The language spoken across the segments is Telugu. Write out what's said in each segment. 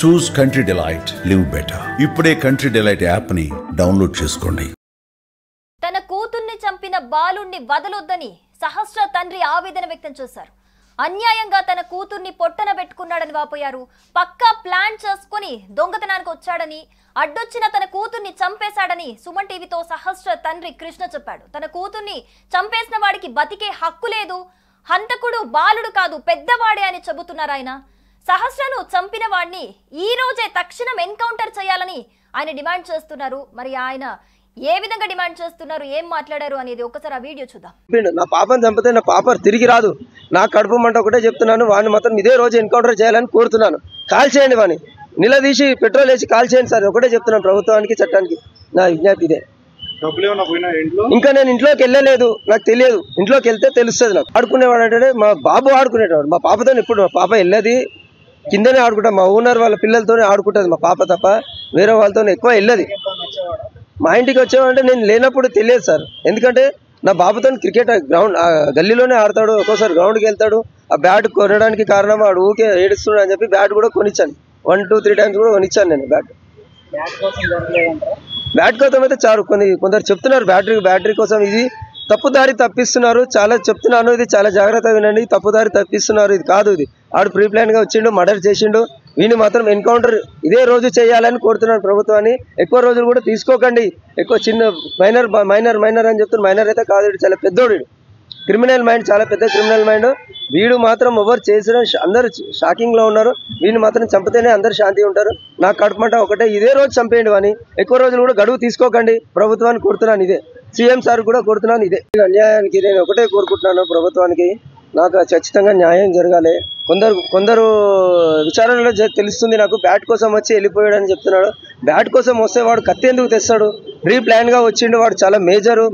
చూస్ కంట్రీ డిలైట్, లివ్ బెటర్. ఇప్పుడే కంట్రీ డిలైట్ యాప్ ని డౌన్లోడ్ చేసుకోండి. తన కూతుర్ని చంపిన బాలుణ్ణి వదలొద్దని సహస్ర తండ్రి ఆవేదన వ్యక్తం చేశారు. అన్యాయంగా తన కూతుర్ని పొట్టన పెట్టుకున్నాడని వాపోయారు. పక్కా ప్లాన్ చేసుకుని దొంగతనానికి వచ్చాడని, అడ్డొచ్చిన తన కూతుర్ని చంపేశాడని సుమన్ టీవీతో సహస్ర తండ్రి కృష్ణ చెప్పాడు. తన కూతుర్ని చంపేసిన వాడికి బతికే హక్కు లేదు, హంతకుడు బాలుడు కాదు పెద్దవాడే అని చెబుతున్నారు ఆయన. సహస్రను చంపిన వాడిని ఈ రోజే తక్షణం ఎన్కౌంటర్ చేయాలని ఆయన డిమాండ్ చేస్తున్నారు. మరి ఆయన ఏ విధంగా డిమాండ్ చేస్తున్నారు, ఏం మాట్లాడారు అనేది ఒకసారి ఆ వీడియో చూద్దాం. నా పాపను చంపితే నా పాప తిరిగి రాదు, నా కడుపు మంట ఒకటే చెప్తున్నాను. వాడిని మాత్రం ఇదే రోజు ఎన్కౌంటర్ చేయాలని కోరుతున్నాను. కాల్ చేయండి, వాడిని నిలదీసి పెట్రోల్ వేసి కాల్ చేయండి సార్, ఒకటే చెప్తున్నాను ప్రభుత్వానికి చట్టానికి. నా విజ్ఞప్తి ఇదే. ఇంకా నేను ఇంట్లోకి వెళ్ళలేదు, నాకు తెలియదు. ఇంట్లోకి వెళ్తే తెలుస్తుంది నాకు. ఆడుకునేవాడు అంటే మా బాబు ఆడుకునేవాడు. మా పాపతో ఇప్పుడు మా పాప వెళ్ళేది కిందనే ఆడుకుంటా. మా ఓనర్ వాళ్ళ పిల్లలతోనే ఆడుకుంటుంది మా పాప తప్ప వేరే వాళ్ళతో ఎక్కువ వెళ్ళదు. మా ఇంటికి వచ్చేవాడంటే నేను లేనప్పుడు తెలియదు సార్. ఎందుకంటే నా బాబుతో క్రికెట్ గ్రౌండ్ గల్లీలోనే ఆడతాడు, ఒక్కోసారి గ్రౌండ్కి వెళ్తాడు. ఆ బ్యాట్ కొనడానికి కారణం వాడు ఊకే ఏడుస్తున్నాడు అని చెప్పి బ్యాట్ కూడా కొనిచ్చాను. 1-2-3 టైమ్స్ కూడా కొనిచ్చాను నేను బ్యాట్. బ్యాట్ కోసం అయితే చాలు కొందరు చెప్తున్నారు బ్యాటరీ కోసం. ఇది తప్పుదారి తప్పిస్తున్నారు. చాలా చెప్తున్నాను, ఇది చాలా జాగ్రత్తగా వినండి. తప్పుదారి తప్పిస్తున్నారు, ఇది కాదు. ఇది ఆడు ప్రీ ప్లాన్ గా వచ్చిండు, మర్డర్ చేసిండు. వీడిని మాత్రం ఎన్కౌంటర్ ఇదే రోజు చేయాలని కోరుతున్నాను ప్రభుత్వాన్ని. ఎక్కువ రోజులు కూడా తీసుకోకండి. ఎక్కువ చిన్న మైనర్ అని చెప్తున్నారు. మైనర్ అయితే కాదు, చాలా పెద్దోడు. క్రిమినల్ మైండ్, చాలా పెద్ద క్రిమినల్ మైండ్. వీడు మాత్రం ఎవరు చేసిన అందరు షాకింగ్ లో ఉన్నారు. వీడిని మాత్రం చంపితేనే అందరు శాంతి ఉంటారు. నాకు కడుపుమంట ఒకటే, ఇదే రోజు చంపేయండి వాని. ఎక్కువ రోజులు కూడా గడువు తీసుకోకండి ప్రభుత్వాన్ని కోరుతున్నాను. ఇదే సీఎం సార్ కూడా కోరుతున్నాను. ఇదే అన్యాయానికి నేను ఒకటే కోరుకుంటున్నాను ప్రభుత్వానికి. నాకు ఖచ్చితంగా న్యాయం జరగాలి. కొందరు విచారణలో తెలుస్తుంది నాకు బ్యాట్ కోసం వచ్చి వెళ్ళిపోయాడని చెప్తున్నాడు. బ్యాట్ కోసం వస్తే వాడు కత్తి ఎందుకు తెస్తాడు? ప్రీ ప్లాన్ గా వచ్చిండు. వాడు చాలా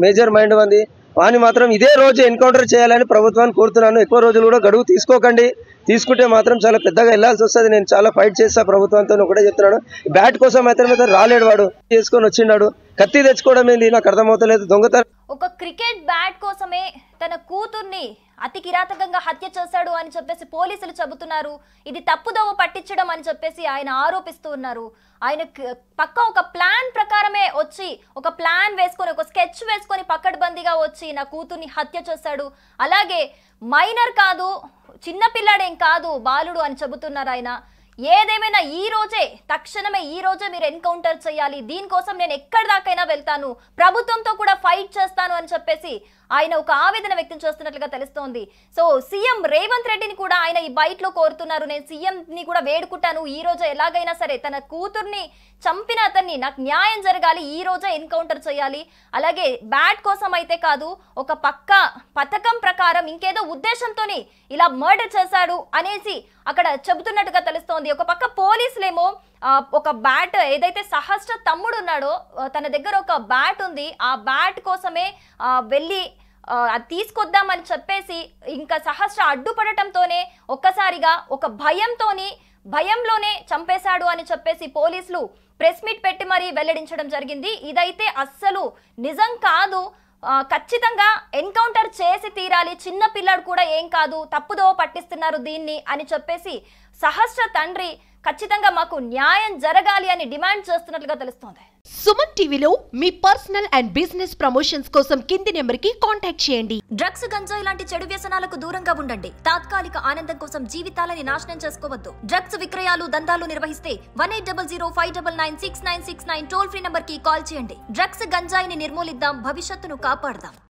మేజర్ మైండ్ ఉంది. వాని మాత్రం ఇదే రోజు ఎన్కౌంటర్ చేయాలని ప్రభుత్వాన్ని కోరుతున్నాను. ఎక్కువ రోజులు కూడా గడువు తీసుకోకండి. తీసుకుంటే మాత్రం చాలా పెద్దగా వెళ్లాల్సి వస్తుంది. నేను చాలా ఫైట్ చేస్తా ప్రభుత్వంతో ఒకటే చెప్తున్నాడు. బ్యాట్ కోసం అయితే రాలేడు, వాడు చేసుకొని వచ్చిండాడు. కత్తి తెచ్చుకోవడం ఏంది నాకు అర్థమవుతలేదు. దొంగతనం ఒక క్రికెట్ బ్యాట్ కోసమే తన కూతుర్ని అతి కిరాతకంగా హత్య చేశాడు అని చెప్పేసి పోలీసులు చెబుతున్నారు. ఇది తప్పుదోవ పట్టించడం అని చెప్పేసి ఆయన ఆరోపిస్తూ ఉన్నారు. ఆయన పక్క ఒక ప్లాన్ ప్రకారమే వచ్చి, ఒక ప్లాన్ వేసుకొని, ఒక స్కెచ్ వేసుకొని పక్కడబందీగా వచ్చి నా కూతుర్ని హత్య చేశాడు. అలాగే మైనర్ కాదు, చిన్న పిల్లాడేం కాదు, బాలుడు అని చెబుతున్నారు ఆయన. ఏదేమైనా తక్షణమే ఈ రోజే మీరు ఎన్కౌంటర్ చేయాలి. దీనికోసం నేను ఎక్కడి దాకైనా వెళ్తాను, ప్రభుత్వంతో కూడా ఫైట్ చేస్తాను అని చెప్పేసి ఆయన ఒక ఆవేదన వ్యక్తం చేస్తున్నట్లుగా తెలుస్తోంది. సో సీఎం రేవంత్ రెడ్డిని కూడా ఆయన ఈ బైట్ లో కోరుతున్నారు. నేను సీఎం ని కూడా వేడుకుంటాను, ఈ రోజు ఎలాగైనా సరే తన కూతుర్ని చంపిన అతన్ని నాకు న్యాయం జరగాలి, ఈ రోజే ఎన్కౌంటర్ చేయాలి. అలాగే బ్యాట్ కోసం అయితే కాదు, ఒక పక్క పథకం ప్రకారం ఇంకేదో ఉద్దేశంతోని ఇలా మర్డర్ చేశాడు అనేసి అక్కడ చెబుతున్నట్టుగా తెలుస్తోంది. ఒక పక్క పోలీసులేమో ఒక బ్యాట్, ఏదైతే సహస్ర తమ్ముడు ఉన్నాడో తన దగ్గర ఒక బ్యాట్ ఉంది, ఆ బ్యాట్ కోసమే వెళ్ళి అది తీసుకొద్దామని చెప్పేసి ఇంకా సహస్ర అడ్డుపడటంతోనే ఒక్కసారిగా ఒక భయంలోనే చంపేశాడు అని చెప్పేసి పోలీసులు ప్రెస్ మీట్ పెట్టి మరీ వెల్లడించడం జరిగింది. ఇదైతే అస్సలు నిజం కాదు, ఖచ్చితంగా ఎన్కౌంటర్ చేసి తీరాలి, చిన్న పిల్లాడు కూడా ఏం కాదు, తప్పుదో పట్టిస్తున్నారు దీన్ని అని చెప్పేసి సహస్ర తండ్రి ఖచ్చితంగా మాకు న్యాయం జరగాలి అని డిమాండ్ చేస్తున్నట్లుగా తెలుస్తోంది. సుమన్ టీవీలో మీ పర్సనల్ అండ్ బిజినెస్ ప్రమోషన్స్ కోసం కింది నెంబర్ కి కాంటాక్ట్ చేయండి. డ్రగ్స్, గంజాయి లాంటి చెడు వ్యసనాలకు దూరంగా ఉండండి. తాత్కాలిక ఆనందం కోసం జీవితాలని నాశనం చేసుకోవద్దు. డ్రగ్స్ విక్రయాలు, దందాలు నిర్వహిస్తే 1800-599-6969 టోల్ ఫ్రీ నంబర్ కి కాల్ చేయండి. డ్రగ్స్, గంజాయిని నిర్మూలిద్దాం, భవిష్యత్తును కాపాడదాం.